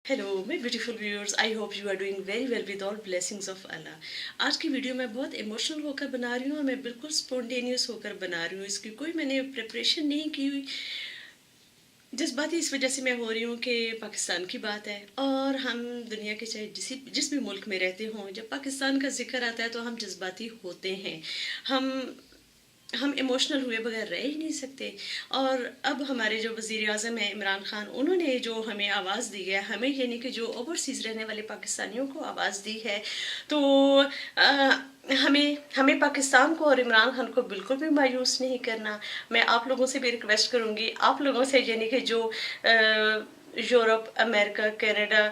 Hello my beautiful viewers, I hope you are doing very well with all blessings of Allah. आज की video मैं बहुत emotional होकर बना रही हूँ और मैं बिल्कुल स्पॉन्टेनियस होकर बना रही हूँ। इसकी कोई मैंने प्रिपरेशन नहीं की हुई। जज्बाती इस वजह से मैं हो रही हूँ कि पाकिस्तान की बात है और हम दुनिया के चाहे जिस भी मुल्क में रहते हों, जब पाकिस्तान का जिक्र आता है तो हम जज्बाती होते हैं। हम इमोशनल हुए बगैर रह ही नहीं सकते। और अब हमारे जो वज़ीर आज़म हैं इमरान खान, उन्होंने जो हमें आवाज़ दी है, हमें यानी कि जो ओवरसीज़ रहने वाले पाकिस्तानियों को आवाज़ दी है, तो हमें पाकिस्तान को और इमरान खान को बिल्कुल भी मायूस नहीं करना। मैं आप लोगों से भी रिक्वेस्ट करूँगी, आप लोगों से यानी कि जो Europe, America, Canada,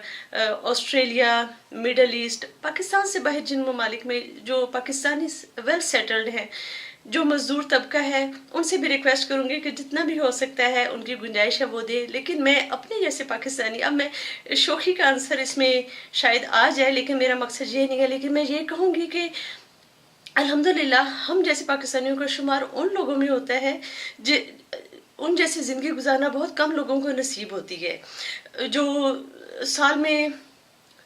Australia, middle east, Pakistan से बाहर जिन ममालिक में जो पाकिस्तानी वेल सेटल्ड हैं, जो मजदूर तबका है, उनसे भी रिक्वेस्ट करूँगी कि जितना भी हो सकता है उनकी गुंजाइश है वो दे। लेकिन मैं अपने जैसे पाकिस्तानी, अब मैं शोखी का आंसर इसमें शायद आ जाए, लेकिन मेरा मकसद ये नहीं है, लेकिन मैं ये कहूँगी कि अल्हम्दुलिल्लाह हम जैसे पाकिस्तानियों का शुमार उन लोगों में होता है उन जैसी ज़िंदगी गुजारना बहुत कम लोगों को नसीब होती है, जो साल में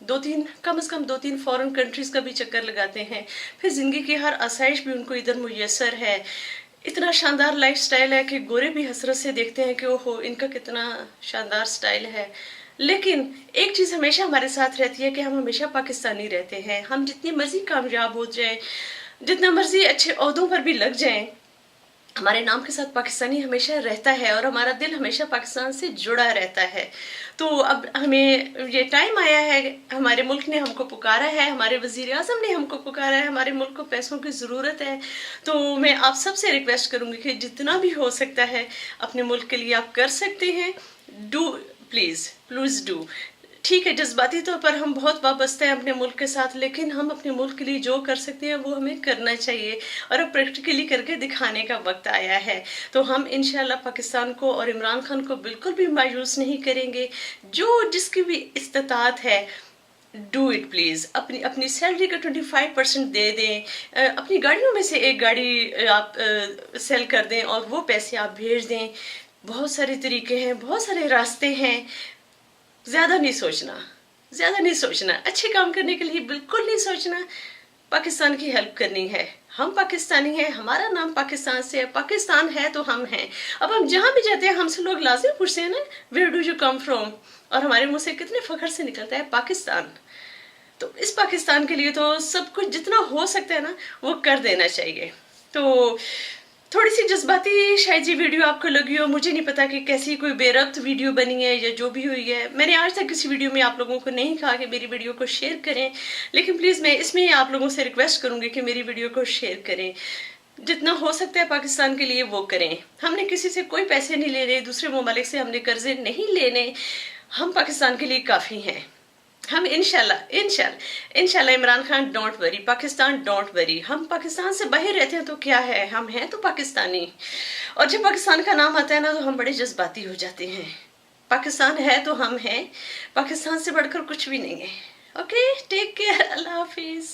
कम से कम 2-3 फॉरेन कंट्रीज़ का भी चक्कर लगाते हैं। फिर ज़िंदगी की हर आसाइश भी उनको इधर मुयस्सर है। इतना शानदार लाइफ स्टाइल है कि गोरे भी हसरत से देखते हैं कि ओहो, इनका कितना शानदार स्टाइल है। लेकिन एक चीज़ हमेशा हमारे साथ रहती है कि हम हमेशा पाकिस्तानी रहते हैं। हम जितनी मर्जी कामयाब हो जाएं, जितना मर्जी अच्छे ओहदों पर भी लग जाएं, हमारे नाम के साथ पाकिस्तानी हमेशा रहता है और हमारा दिल हमेशा पाकिस्तान से जुड़ा रहता है। तो अब हमें ये टाइम आया है, हमारे मुल्क ने हमको पुकारा है, हमारे वज़ीर आज़म ने हमको पुकारा है, हमारे मुल्क को पैसों की ज़रूरत है। तो मैं आप सबसे रिक्वेस्ट करूँगी कि जितना भी हो सकता है अपने मुल्क के लिए आप कर सकते हैं। Do, please do. ठीक है, जज्बाती तौर पर हम बहुत वाबस्ते हैं अपने मुल्क के साथ, लेकिन हम अपने मुल्क के लिए जो कर सकते हैं वो हमें करना चाहिए और अब प्रैक्टिकली करके दिखाने का वक्त आया है। तो हम इंशाल्लाह पाकिस्तान को और इमरान खान को बिल्कुल भी मायूस नहीं करेंगे। जो जिसकी भी इस्तात है, डू इट प्लीज़। अपनी सैलरी का 25% दे दें, अपनी गाड़ियों में से एक गाड़ी आप सेल कर दें और वो पैसे आप भेज दें। बहुत सारे तरीके हैं, बहुत सारे रास्ते हैं। ज़्यादा नहीं सोचना, अच्छे काम करने के लिए बिल्कुल नहीं सोचना। पाकिस्तान की हेल्प करनी है। हम पाकिस्तानी हैं, हमारा नाम पाकिस्तान से है, पाकिस्तान है तो हम हैं। अब हम जहाँ भी जाते हैं हमसे लोग लाजिम पूछते हैं ना, where do you come from, और हमारे मुंह से कितने फख्र से निकलता है पाकिस्तान। तो इस पाकिस्तान के लिए तो सब कुछ जितना हो सकता है ना वो कर देना चाहिए। तो थोड़ी सी जज्बाती शायद ये वीडियो आपको लगी हो, मुझे नहीं पता कि कैसी कोई बेरब्त वीडियो बनी है या जो भी हुई है। मैंने आज तक किसी वीडियो में आप लोगों को नहीं कहा कि मेरी वीडियो को शेयर करें, लेकिन प्लीज़ मैं इसमें आप लोगों से रिक्वेस्ट करूँगी कि मेरी वीडियो को शेयर करें। जितना हो सकता है पाकिस्तान के लिए वो करें। हमने किसी से कोई पैसे नहीं लेने, दूसरे ममालिक से हमने कर्जे नहीं लेने। हम पाकिस्तान के लिए काफ़ी हैं। हम इंशाल्लाह Imran Khan don't worry, Pakistan don't worry. हम पाकिस्तान से बाहर रहते हैं तो क्या है, हम हैं तो पाकिस्तानी। और जब पाकिस्तान का नाम आता है ना तो हम बड़े जज्बाती हो जाते हैं। पाकिस्तान है तो हम हैं, पाकिस्तान से बढ़कर कुछ भी नहीं है। ओके, टेक केयर, अल्लाह हाफिज़।